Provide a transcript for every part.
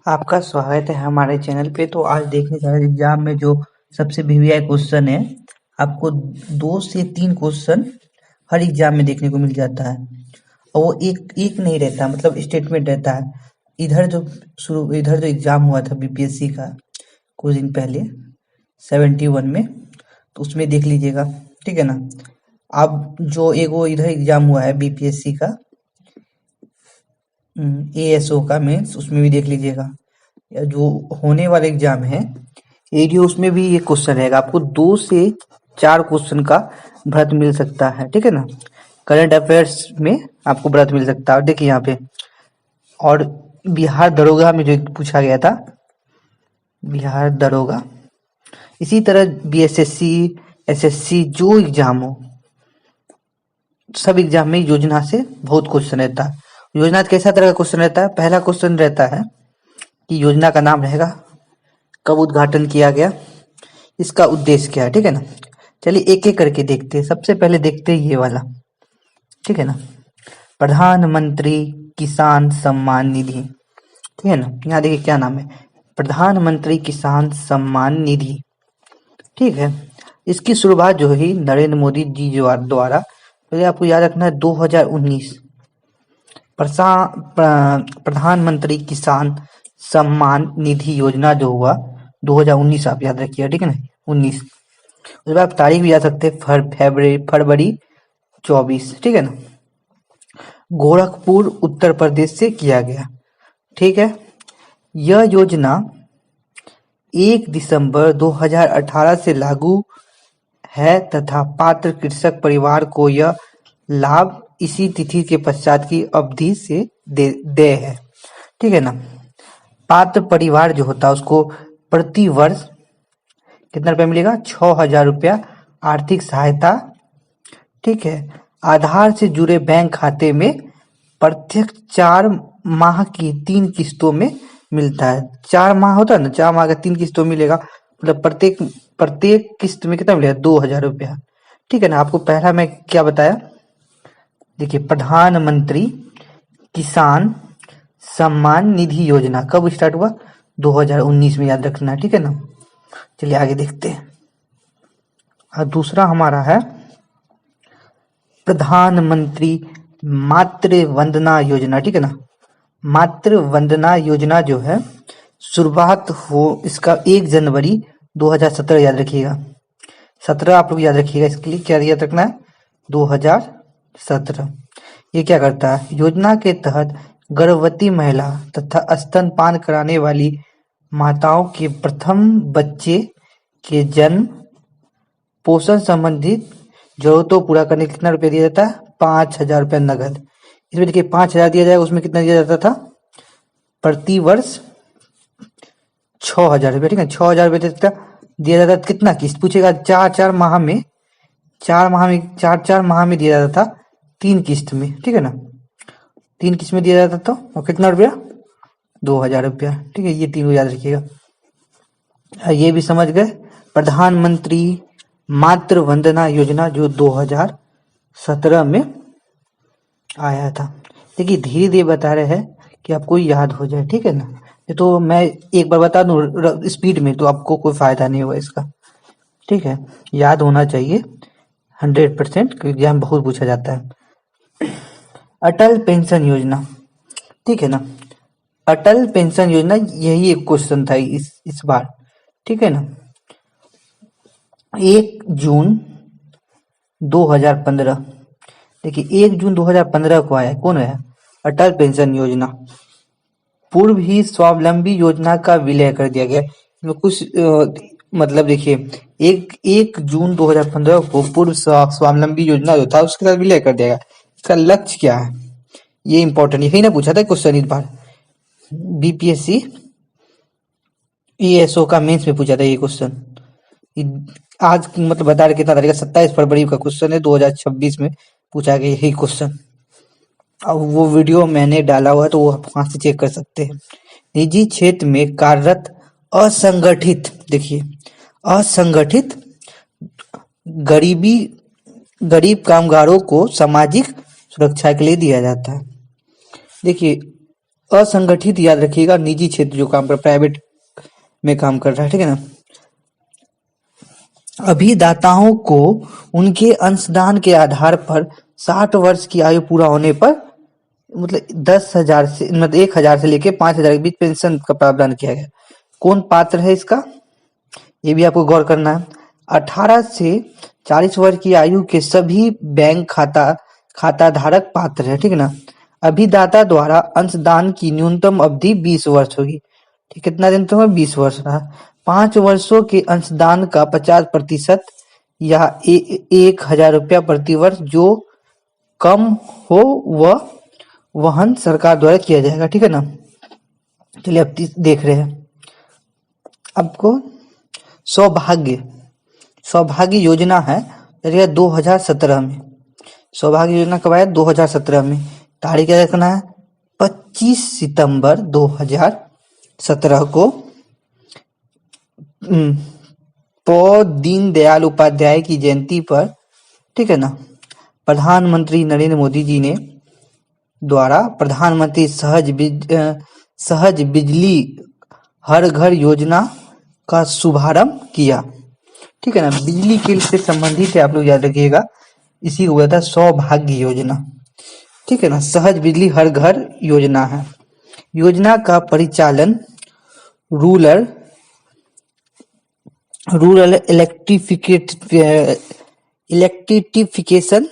आपका स्वागत है हमारे चैनल पे। तो आज देखने जा रहे हैं एग्जाम में जो सबसे वीवीआई क्वेश्चन है। आपको 2 से 3 क्वेश्चन हर एग्जाम में देखने को मिल जाता है और वो एक एक नहीं रहता, मतलब स्टेटमेंट रहता है। इधर जो एग्जाम हुआ था बीपीएससी का कुछ दिन पहले 71 में, तो उसमें देख लीजिएगा, ठीक है ना। अब जो एक वो इधर एग्जाम हुआ है बीपीएससी का एएसओ का मेंस, उसमें भी देख लीजिएगा। जो होने वाला एग्जाम है एडीओ, उसमें भी ये क्वेश्चन रहेगा। आपको 2 से 4 क्वेश्चन का भरत मिल सकता है, ठीक है ना। करंट अफेयर्स में आपको भरत मिल सकता है। और देखिए यहाँ पे, और बिहार दरोगा में जो पूछा गया था, बिहार दरोगा, इसी तरह बीएसएससी एसएससी जो एग्जाम हो, सब एग्जाम में योजना से बहुत क्वेश्चन रहता है। योजना कैसा तरह का क्वेश्चन रहता है? पहला क्वेश्चन रहता है कि योजना का नाम रहेगा, कब उद्घाटन किया गया, इसका उद्देश्य क्या है, ठीक है ना। चलिए एक एक करके देखते हैं। सबसे पहले देखते हैं ये वाला, ठीक है ना, प्रधानमंत्री किसान सम्मान निधि, ठीक है ना। यहाँ देखिए क्या नाम है, प्रधानमंत्री किसान सम्मान निधि, ठीक है। इसकी शुरुआत जो है नरेंद्र मोदी जी द्वारा, पहले आपको याद रखना है 2019 प्रधानमंत्री किसान सम्मान निधि योजना जो हुआ 2019, आप याद रखिए, ठीक है ना, 19। उसके बाद तारीख भी याद सकते हैं, फरवरी 24, ठीक है ना। गोरखपुर उत्तर प्रदेश से किया गया, ठीक है। यह योजना 1 दिसंबर 2018 से लागू है तथा पात्र कृषक परिवार को यह लाभ इसी तिथि के पश्चात की अवधि से दे है, ठीक है ना। पात्र परिवार जो होता है उसको प्रति वर्ष कितना रुपया मिलेगा? 6,000 रुपया आर्थिक सहायता, ठीक है। आधार से जुड़े बैंक खाते में प्रत्येक 4 माह की 3 किस्तों में मिलता है। 4 माह होता है ना, 4 माह का 3 किस्तों मिलेगा, मतलब प्रत्येक किस्त में कितना मिलेगा? 2,000 रुपया, ठीक है ना। आपको पहला मैं क्या बताया, देखिए प्रधानमंत्री किसान सम्मान निधि योजना कब स्टार्ट हुआ? 2019 में, याद रखना है, ठीक है ना। चलिए आगे देखते हैं। और दूसरा हमारा है प्रधानमंत्री मातृ वंदना योजना, ठीक है ना। मातृ वंदना योजना जो है शुरुआत हो इसका 1 जनवरी 2017, याद रखिएगा, 17 आप लोग याद रखिएगा। इसके लिए क्या याद रखना है? 2017। ये क्या करता है? योजना के तहत गर्भवती महिला तथा स्तनपान कराने वाली माताओं के प्रथम बच्चे के जन्म पोषण संबंधित जरूरतों पूरा करने कितना रुपया दिया जाता है? 5,000 रुपया नगद। इसमें देखिए 5,000 दिया जाएगा, उसमें कितना दिया जाता था? प्रति वर्ष 6,000 रुपया, ठीक है। 6,000 रुपया दिया जाता था। कितना किस्त पूछेगा? 4 माह में, 4 माह में दिया जाता था, 3 किस्त में, ठीक है ना। 3 किस्त में दिया जाता था, और कितना रुपया? 2,000 रुपया, ठीक है। ये तीनों याद रखिएगा। ये भी समझ गए, प्रधानमंत्री मातृ वंदना योजना जो 2017 में आया था। देखिए धीरे धीरे बता रहे हैं कि आपको याद हो जाए, ठीक है ना। ये तो मैं एक बार बता दूं स्पीड में, तो आपको कोई फायदा नहीं होगा इसका, ठीक है। याद होना चाहिए 100%, क्योंकि एग्जाम बहुत पूछा जाता है। अटल पेंशन योजना, ठीक है ना। अटल पेंशन योजना, यही एक क्वेश्चन था इस बार, ठीक है ना। 1 जून 2015, देखिए 1 जून 2015 को आया, कौन आया? अटल पेंशन योजना। पूर्व ही स्वावलंबी योजना का विलय कर दिया गया। इसमें कुछ मतलब देखिए 1 जून 2015 को पूर्व स्वावलंबी योजना जो था उसके साथ विलय कर दिया गया। इसका लक्ष्य क्या है? ये इंपॉर्टेंट, यही ना पूछा था क्वेश्चन इस बार बीपीएससी एएसओ का मेंस में पूछा था ये क्वेश्चन। आज मतलब बता रहे कितना तारीख है? 27 फरवरी का क्वेश्चन है, 2026 में पूछा गया यही क्वेश्चन। अब वो वीडियो मैंने डाला हुआ है, तो वो आप वहां से चेक कर सकते हैं। निजी क्षेत्र में कार्यरत असंगठित, देखिए असंगठित गरीब कामगारों को सामाजिक सुरक्षा के लिए दिया जाता है। देखिए असंगठित याद रखिएगा, निजी क्षेत्र जो काम कर, प्राइवेट में काम कर रहा है, ठीक है ना। अभिदाताओं को उनके अंशदान के आधार पर 60 वर्ष की आयु पूरा होने पर मतलब 10,000 से मतलब 1,000 से लेके 5,000 के बीच पेंशन का प्रावधान किया गया। कौन पात्र है इसका, ये भी आपको गौर करना है। 18 से 40 वर्ष की आयु के सभी बैंक खाता धारक पात्र है, ठीक है ना। अभिदाता द्वारा अंशदान की न्यूनतम अवधि 20 वर्ष होगी, ठीक, कितना दिन तो 20 वर्ष रहा। 5 वर्षों के अंशदान का 50% या 1,000 रुपया प्रति वर्ष जो कम हो वह वहन सरकार द्वारा किया जाएगा, ठीक है ना। चलिए अब देख रहे हैं आपको सौभाग्य योजना है 2017 में। सौभाग्य योजना कब आया, 2017 में। तारीख क्या रखना है, 25 सितंबर 2017 को दीनदयाल उपाध्याय की जयंती पर, ठीक है ना, प्रधानमंत्री नरेंद्र मोदी जी ने द्वारा प्रधानमंत्री सहज बिजली हर घर योजना का शुभारंभ किया, ठीक है ना। बिजली के से संबंधित है, आप लोग याद रखिएगा, इसी को था सौभाग्य योजना, ठीक है ना। सहज बिजली हर घर योजना है। योजना का परिचालन रूरल इलेक्ट्रिफिकेशन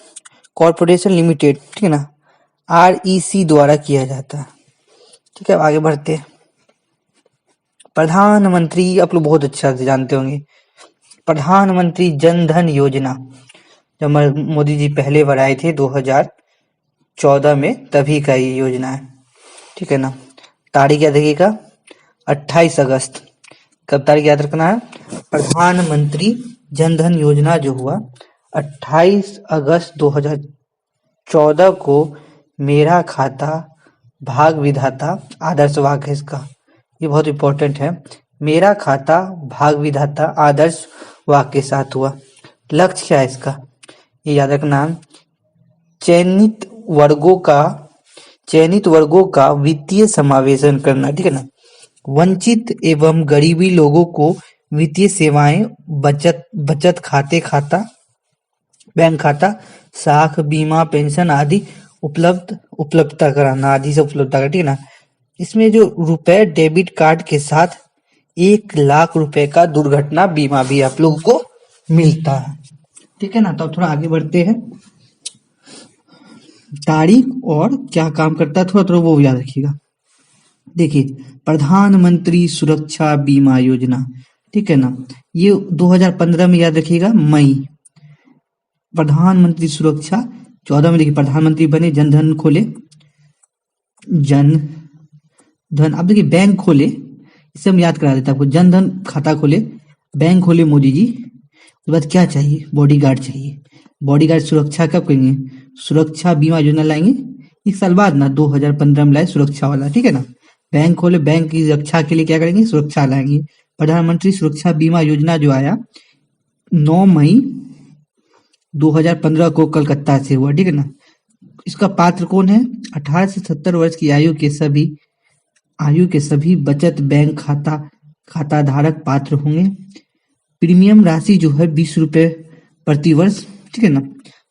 कॉर्पोरेशन लिमिटेड, ठीक है ना, REC द्वारा किया जाता है, ठीक है। आगे बढ़ते हैं। प्रधानमंत्री, आप लोग बहुत अच्छा से जानते होंगे, प्रधानमंत्री जन धन योजना, जब मोदी जी पहले बार आए थे 2014 में, तभी का ये योजना है, ठीक है ना। तारीख याद रखिएगा 28 अगस्त, कब तारीख याद रखना है, प्रधानमंत्री जन धन योजना जो हुआ 28 अगस्त 2014 को मेरा खाता भाग विधाता आदर्श वाक्य है इसका, ये बहुत इंपॉर्टेंट है। मेरा खाता भाग विधाता आदर्श वाक्य के साथ हुआ। लक्ष्य क्या है इसका, ये याद रखना, चयनित वर्गों का वित्तीय समावेशन करना, ठीक है ना। वंचित एवं गरीबी लोगों को वित्तीय सेवाएं, बचत खाता, बैंक खाता, साख, बीमा, पेंशन आदि उपलब्धता कराना, आदि से उपलब्धता कर, ठीक है ना। इसमें जो रुपए डेबिट कार्ड के साथ 1 लाख रुपए का दुर्घटना बीमा भी आप लोगों को मिलता है, ठीक है ना। तो अब थोड़ा आगे बढ़ते हैं। तारीख और क्या काम करता है थोड़ा वो याद रखिएगा। देखिए, प्रधानमंत्री सुरक्षा बीमा योजना, ठीक है ना, ये 2015 में याद रखिएगा, मई। प्रधानमंत्री सुरक्षा 14 में, देखिए प्रधानमंत्री बने, जन धन खोले, अब देखिए बैंक खोले, इसे हम याद करा देते आपको, जन धन खाता खोले, बैंक खोले मोदी जी। उसके बाद क्या चाहिए, बॉडीगार्ड चाहिए। बॉडीगार्ड सुरक्षा कब करेंगे, सुरक्षा बीमा योजना लाएंगे 1 साल बाद ना, 2015 में लाए सुरक्षा वाला, ठीक है ना। बैंक खोले, बैंक की रक्षा के लिए क्या करेंगे, सुरक्षा लाएंगे। प्रधानमंत्री सुरक्षा बीमा योजना जो आया 9 मई 2015 को कलकत्ता से हुआ, ठीक है ना। इसका पात्र कौन है, 18 से 70 वर्ष की आयु के सभी बचत बैंक खाता धारक पात्र होंगे। प्रीमियम राशि जो है 20 रुपए प्रति वर्ष, ठीक है ना।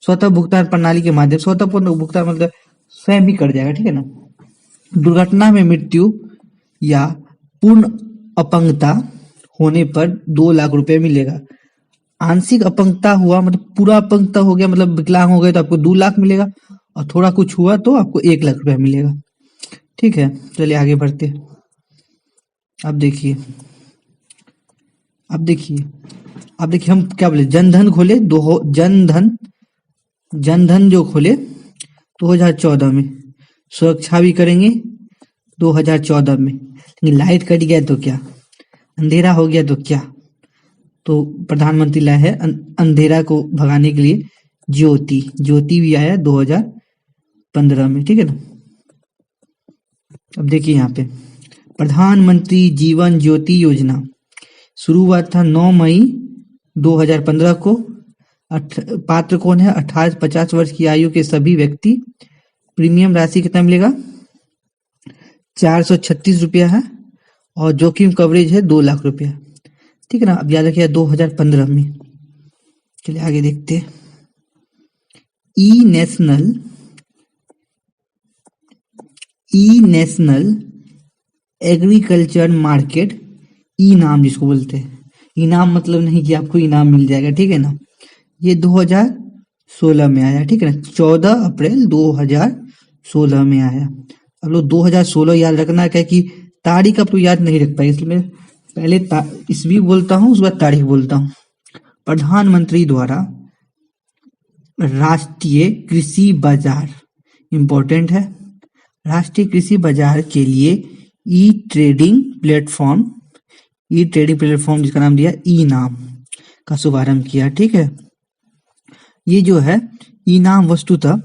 स्वतः भुगतान प्रणाली के माध्यम, स्वतः भुगतान मतलब स्वयं ही कर जाएगा, ठीक है ना। दुर्घटना में मृत्यु या पूर्ण अपंगता होने पर 2 लाख रुपए मिलेगा। आंशिक अपंगता हुआ मतलब पूरा अपंगता हो गया मतलब विकलांग हो गए तो आपको 2 लाख मिलेगा, और थोड़ा कुछ हुआ तो आपको 1 लाख रुपए मिलेगा, ठीक है। चलिए आगे बढ़ते हैं। अब देखिए हम क्या बोले, जनधन खोले, जनधन जो खोले 2014 में, सुरक्षा भी करेंगे 2014 में। लेकिन लाइट कट गया तो क्या, अंधेरा हो गया तो क्या, तो प्रधानमंत्री लाए है अंधेरा को भगाने के लिए ज्योति भी आया 2015 में, ठीक है ना। अब देखिए यहाँ पे प्रधानमंत्री जीवन ज्योति योजना शुरू हुआ था 9 मई 2015 को। पात्र कौन है, 18 से 50 वर्ष की आयु के सभी व्यक्ति। प्रीमियम राशि कितना मिलेगा, ₹436 है और जोखिम कवरेज है 2 लाख रुपया। ठीक है ना। अब याद रखिए 2015 में। चलिए आगे देखते हैं। ई नेशनल एग्रीकल्चर मार्केट, इनाम जिसको बोलते हैं। इनाम मतलब नहीं कि आपको इनाम मिल जाएगा, ठीक है ना। ये 2016 में आया, ठीक है ना। 14 अप्रैल 2016 में आया। अब लोग 2016 याद रखना, क्या कि तारीख अब तो याद नहीं रख पाए, इसलिए मैं पहले ईस्वी बोलता हूँ, उसके बाद तारीख बोलता हूँ। प्रधानमंत्री द्वारा राष्ट्रीय कृषि बाजार, इंपॉर्टेंट है, राष्ट्रीय कृषि बाजार के लिए ई ट्रेडिंग प्लेटफॉर्म जिसका नाम दिया ई नाम का शुभारंभ किया। ठीक है। ये जो है ई नाम वस्तुतः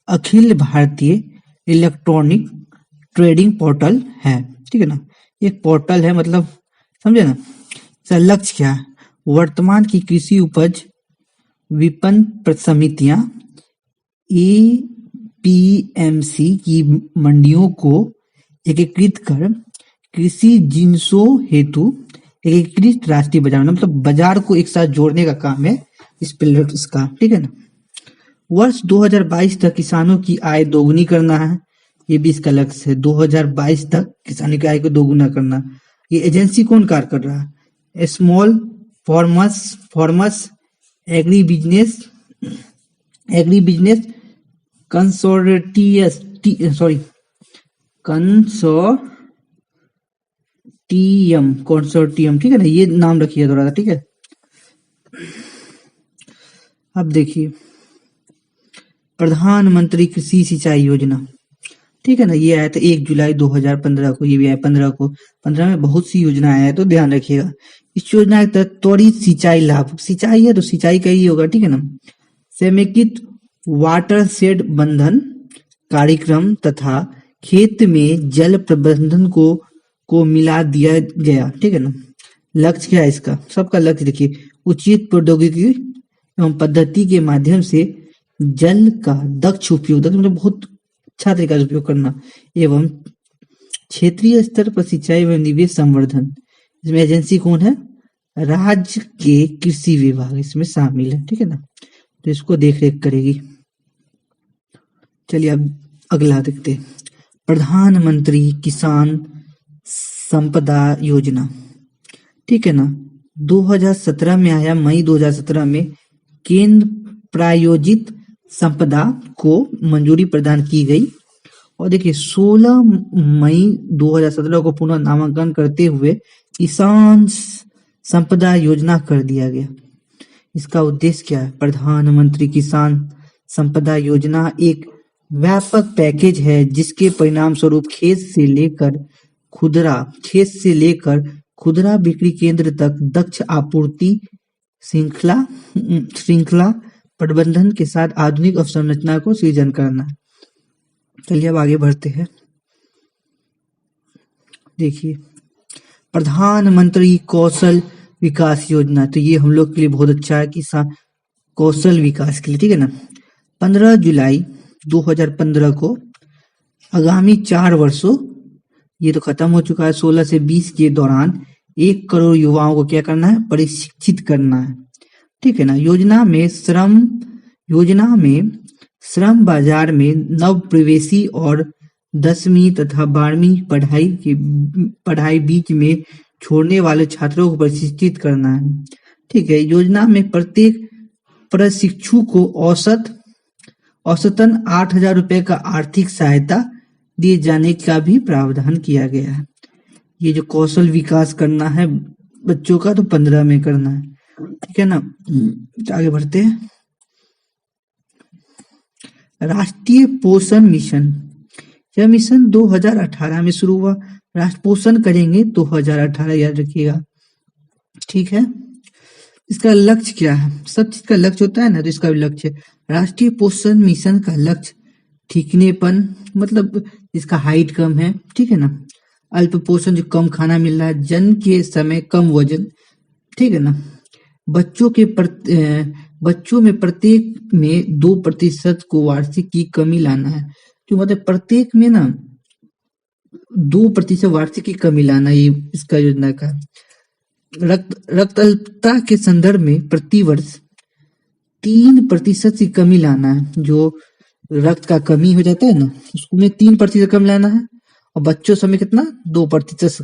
Akhil Bharatiya electronic trading portal है, ठीक है ना। एक पोर्टल है, मतलब समझे ना। इसका लक्ष्य क्या है? वर्तमान की कृषि उपज विपणन समितियां एपीएमसी की मंडियों को एकीकृत कर कृषि जिन्सों हेतु एकीकृत राष्ट्रीय बाजार, मतलब बाजार को एक साथ जोड़ने का काम है इस पिलर्स का, ठीक है ना। वर्ष 2022 तक किसानों की आय दोगुनी करना है, ये भी इसका लक्ष्य है। 2022 तक किसानों की आय को दोगुना करना। ये एजेंसी कौन कार्य कर रहा है? Small farmers agri business consortium, ठीक है ना। ये नाम रखिए थोड़ा सा, ठीक है। अब देखिए प्रधानमंत्री कृषि सिंचाई योजना, ठीक है ना। ये आया था 1 जुलाई 2015 को, ये भी आया 15 में बहुत सी योजना आया है, तो ध्यान रखिएगा। इस योजना के तहत त्वरित सिंचाई लाभ, सिंचाई है तो सिंचाई का ही होगा, ठीक है ना। समेकित वाटर शेड बंधन कार्यक्रम तथा खेत में जल प्रबंधन को मिला दिया गया, ठीक है ना। लक्ष्य क्या है इसका? सबका लक्ष्य देखिए, उचित प्रौद्योगिकी एवं पद्धति के माध्यम से जल का दक्ष उपयोग, मतलब बहुत अच्छा तरीका से उपयोग करना, एवं क्षेत्रीय स्तर पर सिंचाई एवं निवेश संवर्धन। इसमें एजेंसी कौन है? राज्य के कृषि विभाग इसमें शामिल है, ठीक है ना। तो इसको देख रेख करेगी। चलिए अब अगला देखते हैं। प्रधानमंत्री किसान संपदा योजना, ठीक है ना। 2017 में आया, मई 2017 में केंद्र प्रायोजित संपदा को मंजूरी प्रदान की गई। और देखिए 16 मई 2017 को पुनः नामांकन करते हुए किसान संपदा योजना कर दिया गया। इसका उद्देश्य क्या है? प्रधानमंत्री किसान संपदा योजना एक व्यापक पैकेज है जिसके परिणाम स्वरूप खेत से लेकर खुदरा बिक्री केंद्र तक दक्ष आपूर्ति श्रृंखला प्रबंधन के साथ आधुनिक अवसंरचना को सृजन करना। चलिए अब आगे बढ़ते हैं। देखिए प्रधानमंत्री कौशल विकास योजना, तो ये हम लोग के लिए बहुत अच्छा है, किसान कौशल विकास के लिए, ठीक है ना। 15 जुलाई 2015 को आगामी 4 वर्षों, ये तो खत्म हो चुका है, 16 से 20 के दौरान 1 करोड़ युवाओं को क्या करना है? प्रशिक्षित करना है, ठीक है ना। योजना में श्रम बाजार में नव प्रवेशी और 10वीं तथा 12वीं पढ़ाई बीच में छोड़ने वाले छात्रों को प्रशिक्षित करना है, ठीक है। योजना में प्रत्येक प्रशिक्षु को औसतन 8,000 रुपए का आर्थिक सहायता दिए जाने का भी प्रावधान किया गया है। ये जो कौशल विकास करना है बच्चों का, तो 15 में करना है, ठीक है ना। आगे बढ़ते हैं। राष्ट्रीय पोषण मिशन, यह मिशन 2018 में शुरू हुआ। राष्ट्र पोषण करेंगे 2018, याद रखिएगा, ठीक है। इसका लक्ष्य क्या है? सब चीज का लक्ष्य होता है ना, तो इसका भी लक्ष्य है। राष्ट्रीय पोषण मिशन का लक्ष्य ठीकनेपन, मतलब इसका हाइट कम है, ठीक है ना। अल्प पोषण, जो कम खाना मिल रहा है, जन्म के समय कम वजन, ठीक है ना। बच्चों में प्रत्येक में 2% को वार्षिक की कमी लाना है, जो मतलब प्रत्येक में ना 2% वार्षिक की कमी लाना, ये इसका योजना का। रक्त अल्पता के संदर्भ में प्रति वर्ष 3% की कमी लाना है। जो रक्त का कमी हो जाता है ना, उसमें 3% कम लाना है, और बच्चों समय कितना 2%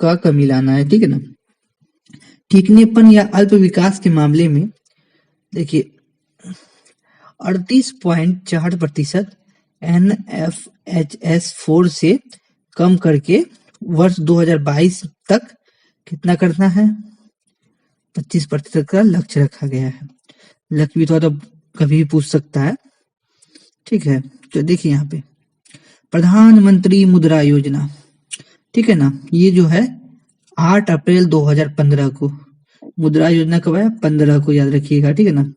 का कमी लाना है, ठीक है ना। ठीकनेपन या अल्प विकास के मामले में देखिए 38.4% NFHS4 से कम करके वर्ष 2022 तक कितना करना है, 25% का लक्ष्य रखा गया है। लक्ष्य भी थोड़ा कभी भी पूछ सकता है, ठीक है। तो देखिए यहाँ पे प्रधानमंत्री मुद्रा योजना, ठीक है ना, ये जो है 8 अप्रैल 2015 को मुद्रा योजना कब है, 15 को याद रखिएगा, ठीक है ना।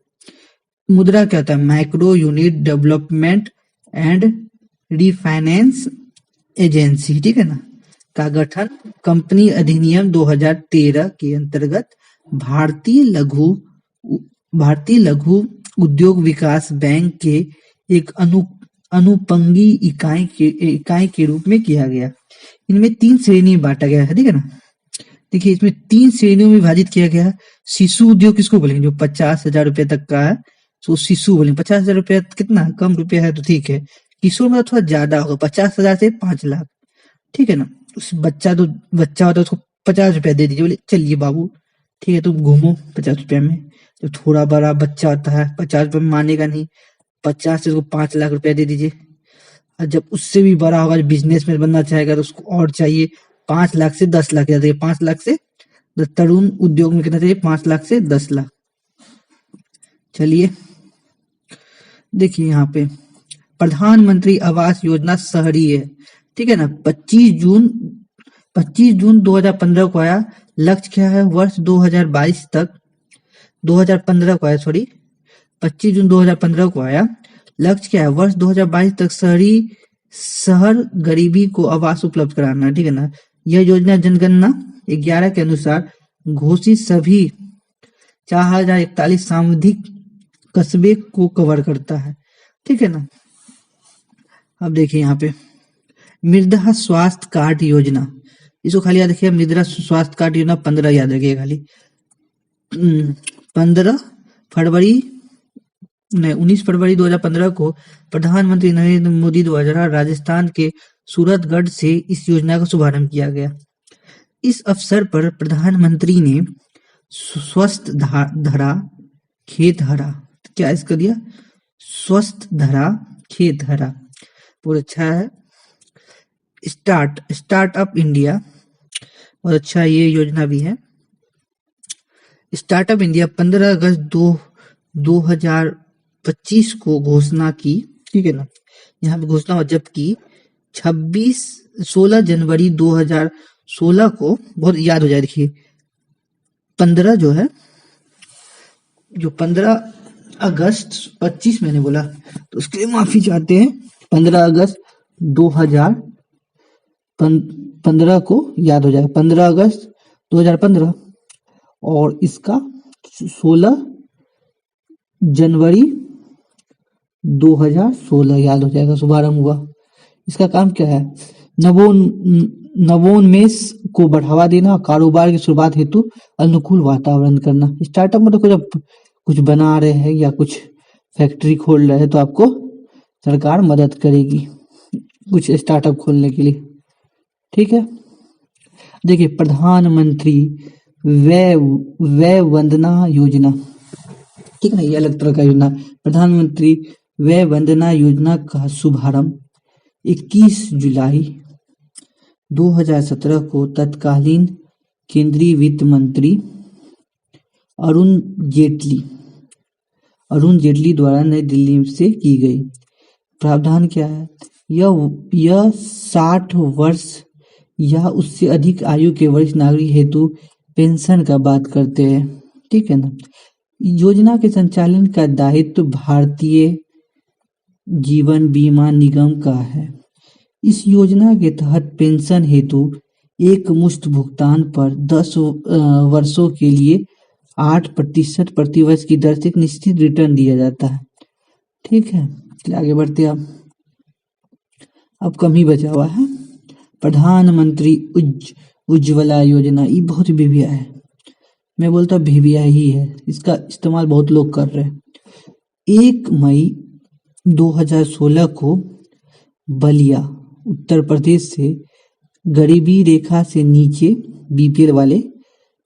मुद्रा क्या होता है, micro unit development and refinance agency, ठीक है ना, का गठन कंपनी अधिनियम 2013 के अंतर्गत भारतीय लघु उद्योग विकास बैंक के एक अनुपंगी इकाई के रूप में किया गया। इनमें 3 श्रेणी में बांटा गया है, ठीक है ना। देखिए इसमें 3 श्रेणियों में विभाजित किया गया है। शिशु उद्योग किसको बोलेंगे, जो 50,000 रुपए तक का है, तो शिशु बोलेंगे। 50,000 रुपया कितना कम रुपया है तो ठीक है। किशोर में थोड़ा ज्यादा होगा, 50,000 से 5 लाख, ठीक है ना। बच्चा होता है, उसको 50 रुपया दे दीजिए, बोले चलिए बाबू ठीक है तुम घूमो 50 रुपया में। जो थोड़ा बड़ा बच्चा होता है 50 रुपये में मानेगा नहीं, 50 से उसको 5 लाख रुपया दे दीजिए। और जब उससे भी बड़ा होगा, बिजनेस में बनना चाहेगा, तो उसको और चाहिए 5 लाख से 10 लाख, 5 लाख से तरुण उद्योग में कितना चाहिए, 5 लाख से 10 लाख। चलिए देखिए यहाँ पे प्रधानमंत्री आवास योजना शहरी है, ठीक है ना। 25 जून 2015 को आया। लक्ष्य क्या है, वर्ष 2022 तक 2015 को आया, सॉरी 25 जून 2015 को आया। लक्ष्य क्या है, वर्ष 2022 तक शहर गरीबी को आवास उपलब्ध कराना, ठीक है ना। यह योजना जनगणना 11 के अनुसार घोषित सभी 4041 सामुदायिक कस्बे को कवर करता है, ठीक है ना। अब देखिए यहाँ पे मृदा स्वास्थ्य कार्ड योजना, इसको खाली याद रखिए, मृदा स्वास्थ्य कार्ड योजना 15 याद रखिए खाली। 19 फरवरी 2015 को प्रधानमंत्री नरेंद्र मोदी द्वारा राजस्थान के सूरतगढ़ से इस योजना का शुभारंभ किया गया। इस अवसर पर प्रधानमंत्री ने स्वस्थ धरा खेत हरा, क्या इसका दिया, स्वस्थ धरा खेत हरा, बहुत अच्छा है। स्टार्टअप इंडिया, बहुत अच्छा ये योजना भी है। स्टार्टअप इंडिया 15 अगस्त 2025 को घोषणा की, ठीक है ना। यहाँ पे घोषणा हुआ, जबकि 16 जनवरी 2016 को, बहुत याद हो जाए, देखिए 15 जो है, जो 15 अगस्त 25 मैंने बोला तो उसके लिए माफी चाहते हैं। 15 अगस्त 2015 को याद हो जाएगा, 15 अगस्त 2015, और इसका 16 जनवरी 2016 याद हो जाएगा, शुभारंभ हुआ। इसका काम क्या है, नवोन्मेष को बढ़ावा देना, कारोबार की शुरुआत हेतु अनुकूल वातावरण करना। स्टार्टअप में तो कुछ बना रहे हैं या कुछ फैक्ट्री खोल रहे हैं तो आपको सरकार मदद करेगी कुछ स्टार्टअप खोलने के लिए, ठीक है। देखिए प्रधानमंत्री वय वंदना योजना, ठीक है, ये अलग तरह का योजना। प्रधानमंत्री वय वंदना योजना का शुभारंभ 21 जुलाई 2017 को तत्कालीन केंद्रीय वित्त मंत्री अरुण जेटली द्वारा नई दिल्ली से की गई। प्रावधान क्या है, यह 60 वर्ष या उससे अधिक आयु के वरिष्ठ नागरिक हेतु पेंशन का बात करते हैं, ठीक है ना। योजना के संचालन का दायित्व भारतीय जीवन बीमा निगम का है। इस योजना के तहत पेंशन हेतु एक मुश्त भुगतान पर 10 वर्षों के लिए 8% प्रतिवर्ष की दर से एक निश्चित रिटर्न दिया जाता है, ठीक है। चलिए आगे बढ़ते हैं। अब कम ही बचा हुआ है। प्रधानमंत्री उज्ज्वला योजना, ये बहुत भिविया है, मैं बोलता भिविया ही है, इसका इस्तेमाल बहुत लोग कर रहे हैं। 1 मई 2016 को बलिया उत्तर प्रदेश से गरीबी रेखा से नीचे बीपीएल वाले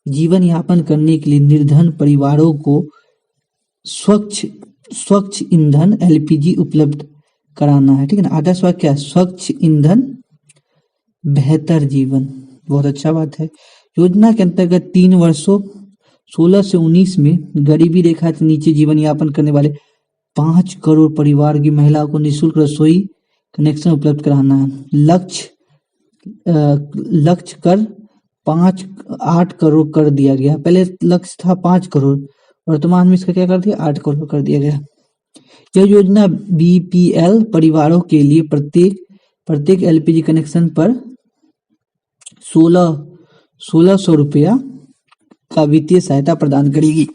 जीवन यापन करने के लिए निर्धन परिवारों को स्वच्छ ईंधन एलपीजी उपलब्ध कराना है, ठीक है ना। आदर्श वाक्य क्या है? स्वच्छ ईंधन बेहतर जीवन, बहुत अच्छा बात है। योजना के अंतर्गत 3 वर्षों 16 से 19 में गरीबी रेखा से नीचे जीवन यापन करने वाले 5 करोड़ परिवार की महिलाओं को निःशुल्क रसोई कनेक्शन उपलब्ध कराना है। लक्ष्य कर 8 करोड़ कर दिया गया, पहले लक्ष्य था 5 करोड़, वर्तमान में इसका क्या कर दिया? 8 करोड़ कर दिया गया। यह योजना बीपीएल परिवारों के लिए प्रत्येक एलपीजी कनेक्शन पर 1600 रुपया का वित्तीय सहायता प्रदान करेगी,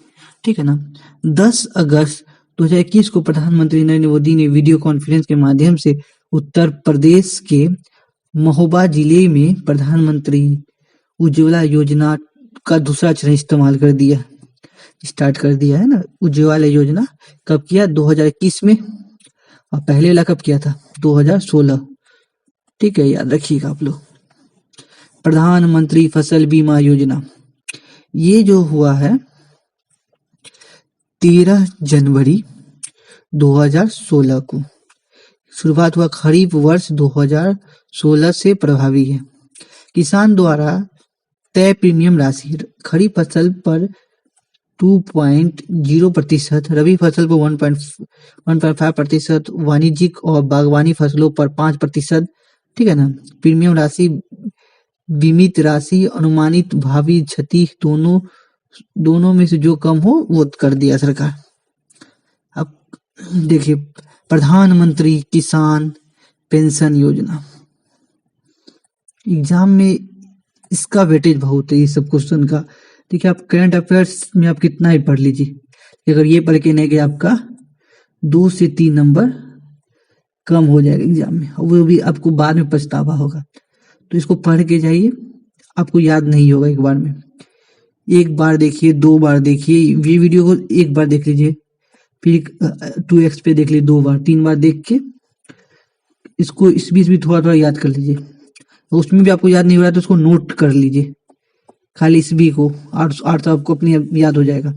ठीक है ना। 10 अगस्त 2021 को प्रधानमंत्री नरेंद्र मोदी ने वीडियो कॉन्फ्रेंस के माध्यम से उत्तर प्रदेश के महोबा जिले में प्रधानमंत्री उज्ज्वला योजना का दूसरा चरण स्टार्ट कर दिया है ना। उज्ज्वला योजना कब किया? 2021 में, और पहले वाला कब किया था? 2016, ठीक है, याद रखिएगा आप लोग। प्रधानमंत्री फसल बीमा योजना, ये जो हुआ है 13 जनवरी 2016 को शुरुआत हुआ, खरीफ वर्ष 2016 से प्रभावी है। किसान द्वारा तय प्रीमियम राशि खरीफ फसल पर 2.0%, रबी फसल पर 1.5%, वाणिज्यिक और बागवानी फसलों पर 5%, ठीक है ना। प्रीमियम राशि, बीमित राशि, अनुमानित भावी क्षति दोनों में से जो कम हो वो कर दिया सरकार। अब देखिए, प्रधानमंत्री किसान पेंशन योजना, एग्जाम में इसका वेटेज बहुत है, ये सब क्वेश्चन का। देखिए, आप करंट अफेयर्स में आप कितना ही पढ़ लीजिए, अगर ये पढ़ के नहीं गए आपका 2 से 3 नंबर कम हो जाएगा एग्जाम में, वो भी आपको बाद में पछतावा होगा। तो इसको पढ़ के जाइए, आपको याद नहीं होगा एक बार में। एक बार देखिए, 2 बार देखिए, ये वीडियो को एक बार देख लीजिए, फिर 2x पे देख लीजिए 2 बार, 3 बार देख के इसको इस बीच भी थोड़ा थोड़ा याद कर लीजिए। उसमें भी आपको याद नहीं हो रहा तो उसको नोट कर लीजिए, खाली इस भी को, और तो आपको अपनी याद हो जाएगा,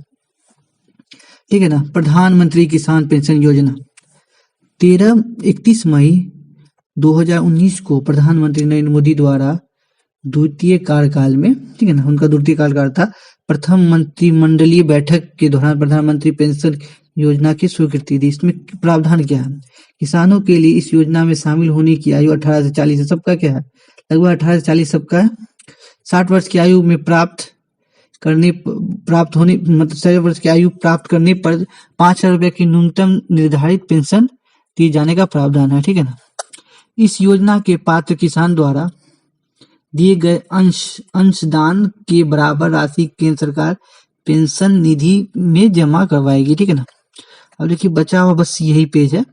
ठीक है ना। प्रधानमंत्री किसान पेंशन योजना 31 मई 2019 को प्रधानमंत्री नरेंद्र मोदी द्वारा द्वितीय कार्यकाल में, ठीक है ना, उनका द्वितीय कार्यकाल था, प्रथम मंत्रिमंडलीय बैठक के दौरान प्रधानमंत्री पेंशन योजना की स्वीकृति दी। इसमें प्रावधान क्या है? किसानों के लिए इस योजना में शामिल होने की आयु 18 से 40 है। सबका क्या है? लगभग 18 से 40 सबका है। 60 वर्ष की आयु में प्राप्त होने मतलब 60 वर्ष की आयु प्राप्त करने पर 5,000 रुपये की न्यूनतम निर्धारित पेंशन दिए जाने का प्रावधान है, ठीक है ना। इस योजना के पात्र किसान द्वारा दिए गए अंशदान के बराबर राशि केंद्र सरकार पेंशन निधि में जमा करवाएगी, ठीक है ना। अब देखिए, बचा हुआ बस यही पेज है,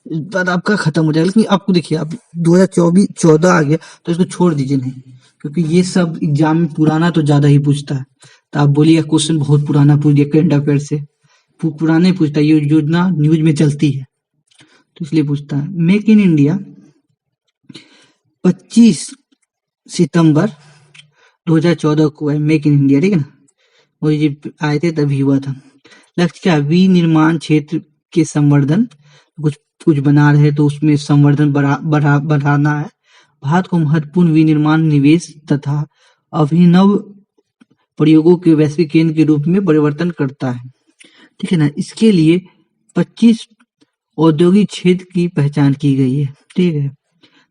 बाद आपका खत्म हो जाएगा। लेकिन आपको देखिए, आप 2014 आ गया तो इसको छोड़ दीजिए नहीं, क्योंकि ये सब एग्जाम में पुराना तो ज्यादा ही पूछता है। तो आप बोलिए क्वेश्चन बहुत पुराना पूछ दिया, करंट अफेयर से पुराना ही पूछता है, ये योजना न्यूज में चलती है तो इसलिए पूछता है। मेक इन इंडिया 25 सितंबर 2014 को है, मेक इन इंडिया, ठीक है ना। मोदी जी आए थे तभी हुआ था। लक्ष्य क्या? विनिर्माण क्षेत्र के संवर्धन, कुछ बना रहे तो उसमें संवर्धन बढ़ाना है। भारत को महत्वपूर्ण विनिर्माण निवेश तथा अभिनव प्रयोगों के वैश्विक केंद्र के रूप में परिवर्तन करता है, ठीक है ना। इसके लिए 25 औद्योगिक क्षेत्र की पहचान की गई है, ठीक है।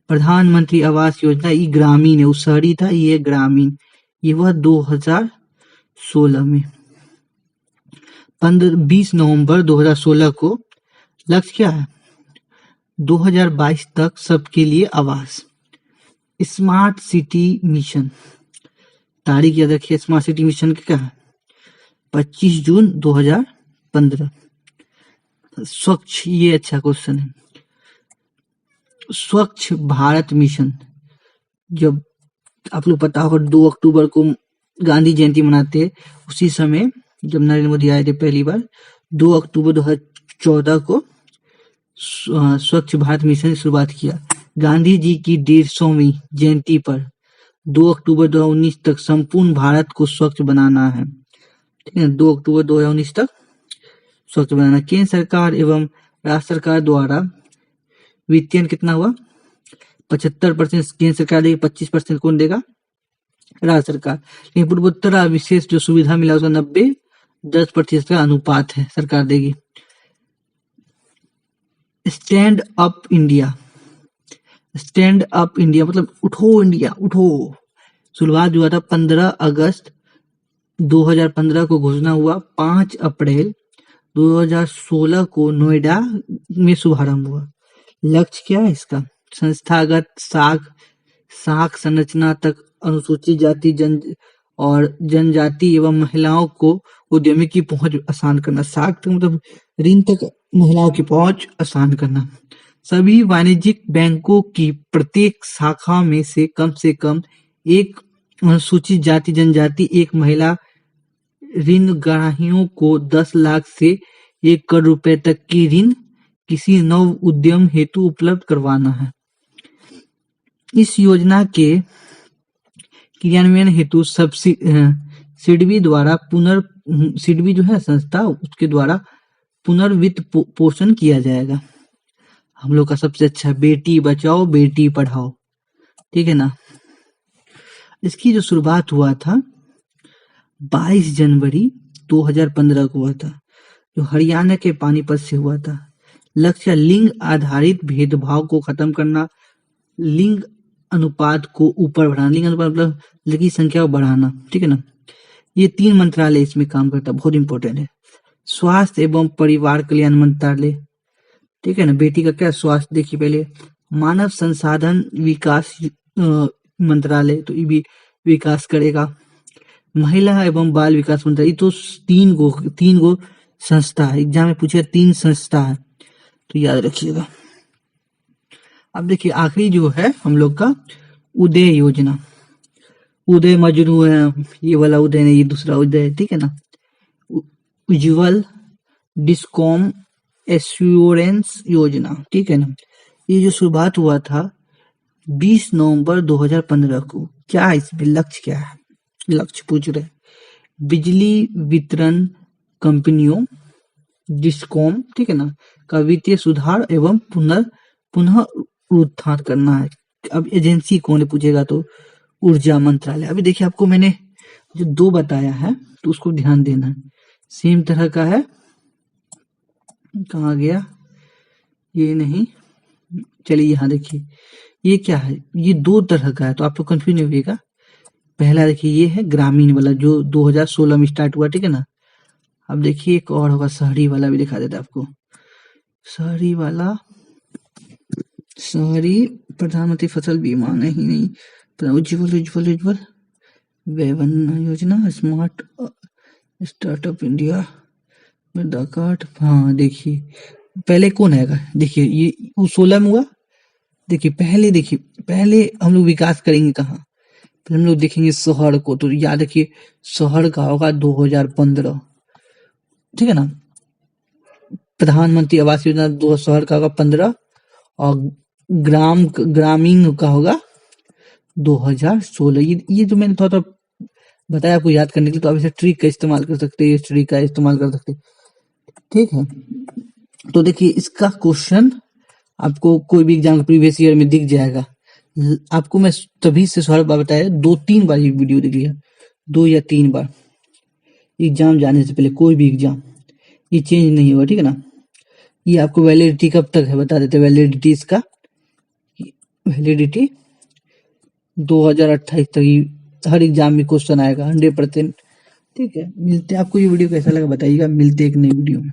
प्रधानमंत्री आवास योजना, ये ग्रामीण है, वो शहरी था, ये ग्रामीण, ये हुआ 2016 में। 20 नवंबर 2016 को। लक्ष्य क्या है? 2022 तक सबके लिए आवास। स्मार्ट सिटी मिशन, तारीख याद रखिए, स्मार्ट सिटी मिशन क्या है? 25 जून 2015। स्वच्छ, ये अच्छा क्वेश्चन है। स्वच्छ भारत मिशन जब आप लोग पता होगा 2 अक्टूबर को गांधी जयंती मनाते हैं, उसी समय जब नरेंद्र मोदी आए थे पहली बार 2 अक्टूबर 2014 को स्वच्छ भारत मिशन की शुरुआत किया। गांधी जी की 150वीं जयंती पर 2 अक्टूबर 2019 तक संपूर्ण भारत को स्वच्छ बनाना है। ठीक है, 2 अक्टूबर 2019 तक स्वच्छ बनाना। केंद्र सरकार एवं राज्य सरकार द्वारा वित्तीयन कितना हुआ? 75% केंद्र सरकार देगी, 25% कौन देगा? राज्य सरकार। लेकिन पूर्वोत्तर विशेष जो सुविधा मिला उसका 90-10% का अनुपात है, सरकार देगी। Stand up India, stand up India मतलब उठो इंडिया, उठो। शुरुआत हुआ था 15 अगस्त 2015 को घोषणा हुआ। 5 अप्रैल 2016 को नोएडा में शुभारंभ हुआ। लक्ष्य क्या है इसका? संस्थागत शाख संरचना तक अनुसूचित जाति और जनजाति एवं महिलाओं को उद्यमी की पहुंच आसान करना। शाख तक मतलब ऋण तक महिलाओं की पहुंच आसान करना। सभी वाणिज्यिक बैंकों की प्रत्येक शाखा में से कम एक अनुसूचित जाति जनजाति एक महिला ऋण ग्राहियों को 10 लाख से 1 करोड़ रुपए तक की ऋण किसी नव उद्यम हेतु उपलब्ध करवाना है। इस योजना के क्रियान्वयन हेतु सिडबी द्वारा सिडबी जो है संस्था, उसके द्वारा पुनर्वित्त पोषण किया जाएगा। हम लोग का सबसे अच्छा बेटी बचाओ बेटी पढ़ाओ, ठीक है ना। इसकी जो शुरुआत हुआ था 22 जनवरी 2015 को हुआ था, जो हरियाणा के पानीपत से हुआ था। लक्ष्य लिंग आधारित भेदभाव को खत्म करना, लिंग अनुपात को ऊपर बढ़ाना, लिंग अनुपात मतलब लड़की संख्या को बढ़ाना, ठीक है ना। ये 3 मंत्रालय इसमें काम करता है, बहुत इंपॉर्टेंट है। स्वास्थ्य एवं परिवार कल्याण मंत्रालय, ठीक है ना। बेटी का क्या? स्वास्थ्य देखिए पहले। मानव संसाधन विकास मंत्रालय, तो ये भी विकास करेगा। महिला एवं बाल विकास मंत्रालय, तो 3 गो संस्था है। एग्जाम में पूछे 3 संस्था है, तो याद रखिएगा। अब देखिए आखिरी जो है हम लोग का उदय योजना। उदय मजनू है, ये वाला उदय नहीं, ये दूसरा उदय है, ठीक है ना। उज्ज्वल डिस्कॉम एश्योरेंस योजना, ठीक है ना। ये जो शुरुआत हुआ था 20 नवंबर 2015 को। क्या है इसमें लक्ष्य? क्या है लक्ष्य पूछ रहे? बिजली वितरण कंपनियों डिस्कॉम, ठीक है ना, का वित्तीय सुधार एवं पुनः उत्थान करना है। अब एजेंसी कौन है पूछेगा तो ऊर्जा मंत्रालय। अभी देखिए आपको मैंने जो 2 बताया है तो उसको ध्यान देना है। सेम तरह का है, कहाँ गया ये? नहीं, चलिए यहाँ देखिए ये क्या है, ये 2 तरह का है, तो आप लोग कंफ्यूज नहीं होइएगा। पहला देखिए ये है ग्रामीण वाला जो 2016 में स्टार्ट हुआ, ठीक है ना। अब देखिए एक और होगा शहरी वाला, भी दिखा देता आपको। शहरी वाला, शहरी प्रधानमंत्री फसल बीमा नहीं, उज्ज्वल वैवन योजना, स्मार्ट स्टार्टअप इंडिया, मृदा कार्ड। हाँ देखिए पहले कौन आएगा, देखिए ये 16 में हुआ। देखिए पहले हम लोग विकास करेंगे कहाँ? फिर हम लोग देखेंगे शहर को, तो याद रखिए शहर का होगा 2015, ठीक है ना। प्रधानमंत्री आवास योजना 2 शहर का होगा 15 और ग्रामीण का होगा 2016। ये जो मैंने थोड़ा बताया आपको याद करने के लिए, तो आप इसे ट्रिक का इस्तेमाल कर सकते हैं, इस ट्रिक का इस्तेमाल कर सकते हैं, ठीक है। तो देखिए इसका क्वेश्चन आपको कोई भी एग्जाम प्रीवियस ईयर में दिख जाएगा। आपको मैं तभी से सवाल बताया 2-3 बार ये वीडियो देख लिया, 2 या 3 बार। एग्जाम जाने से पहले कोई भी एग्जाम ये चेंज नहीं होगा, ठीक है ना। ये आपको वैलिडिटी कब तक है बता देते। वैलिडिटी इसका, वैलिडिटी 2028 तक हर एग्जाम में क्वेश्चन आएगा 100%, ठीक है। मिलते हैं, आपको ये वीडियो कैसा लगा बताइएगा। मिलते हैं एक नई वीडियो में।